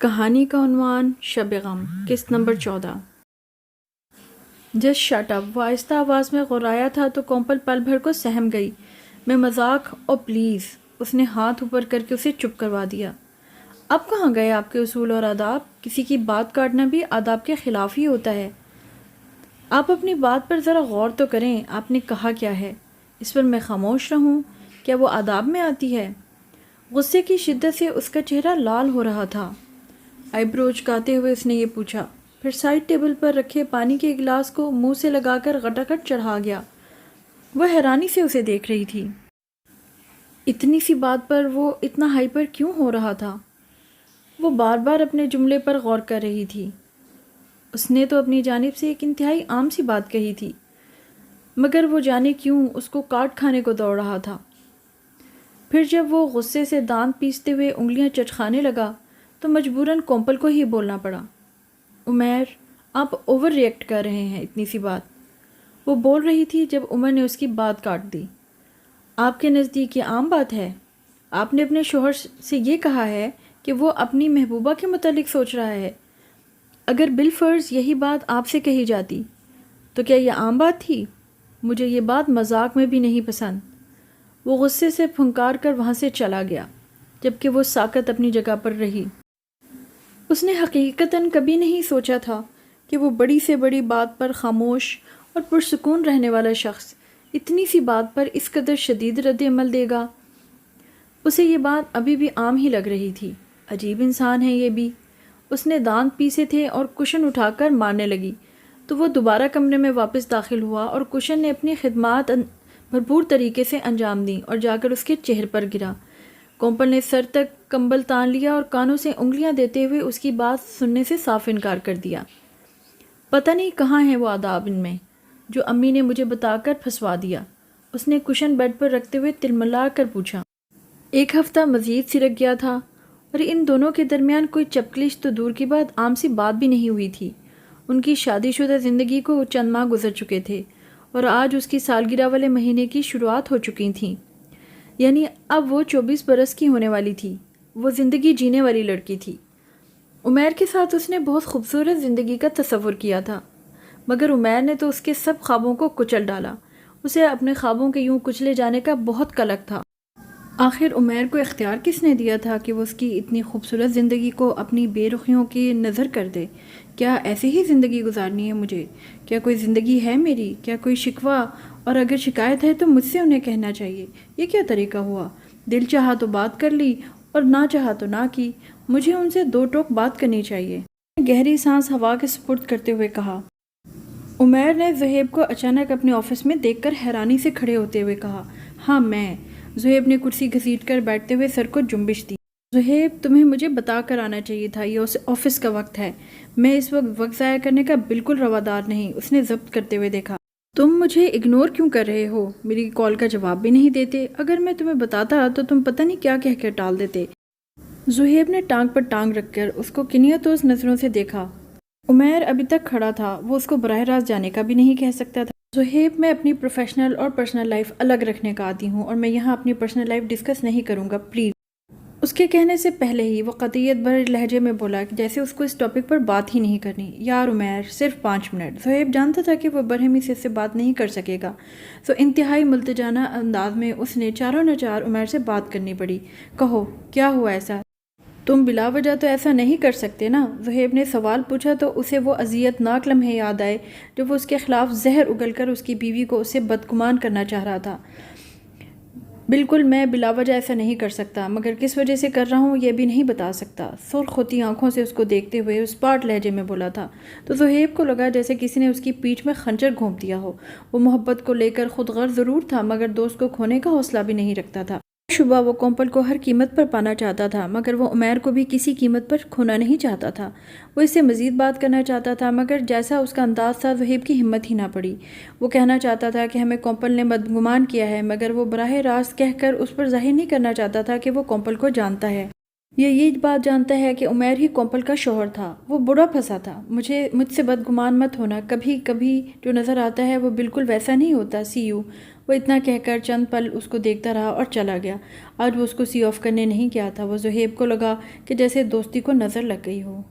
کہانی کا عنوان شب غم، قسط نمبر 14۔ جسٹ شٹ اپ، وہ آہستہ آواز میں غرایا تھا تو کومپل پل بھر کو سہم گئی۔ میں مذاق اور پلیز، اس نے ہاتھ اوپر کر کے اسے چپ کروا دیا۔ اب کہاں گئے آپ کے اصول اور آداب؟ کسی کی بات کاٹنا بھی آداب کے خلاف ہی ہوتا ہے۔ آپ اپنی بات پر ذرا غور تو کریں، آپ نے کہا کیا ہے؟ اس پر میں خاموش رہوں؟ کیا وہ آداب میں آتی ہے؟ غصے کی شدت سے اس کا چہرہ لال ہو رہا تھا۔ آئی برو چکاتے ہوئے اس نے یہ پوچھا، پھر سائڈ ٹیبل پر رکھے پانی کے گلاس کو منہ سے لگا کر گٹاگٹ چڑھا گیا۔ وہ حیرانی سے اسے دیکھ رہی تھی۔ اتنی سی بات پر وہ اتنا ہائپر کیوں ہو رہا تھا؟ وہ بار بار اپنے جملے پر غور کر رہی تھی۔ اس نے تو اپنی جانب سے ایک انتہائی عام سی بات کہی تھی، مگر وہ جانے کیوں اس کو کاٹ کھانے کو دوڑ رہا تھا۔ پھر جب وہ غصے سے دانت پیستے ہوئے انگلیاں چٹکھانے لگا تو مجبوراً کومپل کو ہی بولنا پڑا۔ عمیر، آپ اوور ری ایکٹ کر رہے ہیں، اتنی سی بات۔ وہ بول رہی تھی جب عمر نے اس کی بات کاٹ دی۔ آپ کے نزدیک یہ عام بات ہے؟ آپ نے اپنے شوہر سے یہ کہا ہے کہ وہ اپنی محبوبہ کے متعلق سوچ رہا ہے۔ اگر بالفرض یہی بات آپ سے کہی جاتی تو کیا یہ عام بات تھی؟ مجھے یہ بات مذاق میں بھی نہیں پسند۔ وہ غصے سے پھنکار کر وہاں سے چلا گیا، جبکہ وہ ساکت اپنی جگہ پر رہی۔ اس نے حقیقتاً کبھی نہیں سوچا تھا کہ وہ بڑی سے بڑی بات پر خاموش اور پرسکون رہنے والا شخص اتنی سی بات پر اس قدر شدید رد عمل دے گا۔ اسے یہ بات ابھی بھی عام ہی لگ رہی تھی۔ عجیب انسان ہے یہ بھی۔ اس نے دانت پیسے تھے اور کشن اٹھا کر مارنے لگی تو وہ دوبارہ کمرے میں واپس داخل ہوا اور کشن نے اپنی خدمات بھرپور طریقے سے انجام دیں اور جا کر اس کے چہرے پر گرا۔ کومپل نے سر تک کمبل تان لیا اور کانوں سے انگلیاں دیتے ہوئے اس کی بات سننے سے صاف انکار کر دیا۔ پتہ نہیں کہاں ہیں وہ آداب ان میں جو امی نے مجھے بتا کر پھنسوا دیا، اس نے کشن بیڈ پر رکھتے ہوئے تلملا کر پوچھا۔ ایک ہفتہ مزید سرک گیا تھا اور ان دونوں کے درمیان کوئی چپکلش تو دور کی بات عام سی بات بھی نہیں ہوئی تھی۔ ان کی شادی شدہ زندگی کو چند ماہ گزر چکے تھے اور آج اس کی سالگرہ والے مہینے کی شروعات ہو چکی تھیں، یعنی اب وہ 24 برس کی ہونے والی تھی۔ وہ زندگی جینے والی لڑکی تھی۔ عمیر کے ساتھ اس نے بہت خوبصورت زندگی کا تصور کیا تھا، مگر عمیر نے تو اس کے سب خوابوں کو کچل ڈالا۔ اسے اپنے خوابوں کے یوں کچلے جانے کا بہت قلق تھا۔ آخر عمیر کو اختیار کس نے دیا تھا کہ وہ اس کی اتنی خوبصورت زندگی کو اپنی بے رخیوں کی نظر کر دے؟ کیا ایسے ہی زندگی گزارنی ہے مجھے؟ کیا کوئی زندگی ہے میری؟ کیا کوئی شکوہ؟ اور اگر شکایت ہے تو مجھ سے انہیں کہنا چاہیے۔ یہ کیا طریقہ ہوا؟ دل چاہا تو بات کر لی اور نہ چاہا تو نہ کی۔ مجھے ان سے دو ٹوک بات کرنی چاہیے۔ گہری سانس ہوا کے سپرد کرتے ہوئے کہا۔ عمیر نے زہیب کو اچانک اپنے آفس میں دیکھ کر حیرانی سے کھڑے ہوتے ہوئے کہا، ہاں میں۔ زہیب نے کرسی گھسیٹ کر بیٹھتے ہوئے سر کو جنبش دی۔ زہیب، تمہیں مجھے بتا کر آنا چاہیے تھا، یہ آفس کا وقت ہے۔ میں اس وقت ضائع کرنے کا بالکل روادار نہیں۔ اس نے ضبط کرتے ہوئے دیکھا۔ تم مجھے اگنور کیوں کر رہے ہو؟ میری کال کا جواب بھی نہیں دیتے۔ اگر میں تمہیں بتاتا تو تم پتہ نہیں کیا کہہ کر ٹال دیتے۔ زہیب نے ٹانگ پر ٹانگ رکھ کر اس کو کنیاتوز نظروں سے دیکھا۔ عمیر ابھی تک کھڑا تھا، وہ اس کو براہ راست جانے کا بھی نہیں کہہ سکتا تھا۔ زہیب، میں اپنی پروفیشنل اور پرسنل لائف الگ رکھنے کا عادی ہوں اور میں یہاں اپنی پرسنل لائف ڈسکس نہیں کروں گا، پلیز۔ اس کے کہنے سے پہلے ہی وہ قطعیت بھرے لہجے میں بولا کہ جیسے اس کو اس ٹاپک پر بات ہی نہیں کرنی۔ یار عمیر، صرف 5 منٹ۔ زہیب جانتا تھا کہ وہ برہمی سے اس سے بات نہیں کر سکے گا، تو انتہائی ملتجانہ انداز میں اس نے چاروں ناچار عمیر سے بات کرنی پڑی۔ کہو، کیا ہوا ایسا؟ تم بلا وجہ تو ایسا نہیں کر سکتے نا۔ زہیب نے سوال پوچھا تو اسے وہ اذیت ناک لمحے یاد آئے جب وہ اس کے خلاف زہر اگل کر اس کی بیوی کو اسے بدگمان کرنا چاہ رہا تھا۔ بالکل، میں بلا وجہ ایسا نہیں کر سکتا، مگر کس وجہ سے کر رہا ہوں یہ بھی نہیں بتا سکتا۔ سرخ ہوتی آنکھوں سے اس کو دیکھتے ہوئے اس پاٹ لہجے میں بولا تھا تو زہیب کو لگا جیسے کسی نے اس کی پیٹھ میں خنجر گھونپ دیا ہو۔ وہ محبت کو لے کر خود غرض ضرور تھا، مگر دوست کو کھونے کا حوصلہ بھی نہیں رکھتا تھا۔ شبہ وہ کومپل کو ہر قیمت پر پانا چاہتا تھا، مگر وہ عمیر کو بھی کسی قیمت پر کھونا نہیں چاہتا تھا۔ وہ اس سے مزید بات کرنا چاہتا تھا، مگر جیسا اس کا انداز تھا زہیب کی ہمت ہی نہ پڑی۔ وہ کہنا چاہتا تھا کہ ہمیں کومپل نے بدگمان کیا ہے، مگر وہ براہ راست کہہ کر اس پر ظاہر نہیں کرنا چاہتا تھا کہ وہ کومپل کو جانتا ہے۔ یہ بات جانتا ہے کہ عمیر ہی کومپل کا شوہر تھا۔ وہ بڑا پھنسا تھا۔ مجھ سے بدگمان مت ہونا، کبھی کبھی جو نظر آتا ہے وہ بالکل ویسا نہیں ہوتا۔ سی یو۔ وہ وہ اتنا کہہ کر چند پل اس کو دیکھتا رہا اور چلا گیا۔ آج وہ اس کو سی آف کرنے نہیں گیا تھا۔ وہ زہیب کو لگا کہ جیسے دوستی کو نظر لگ گئی ہو۔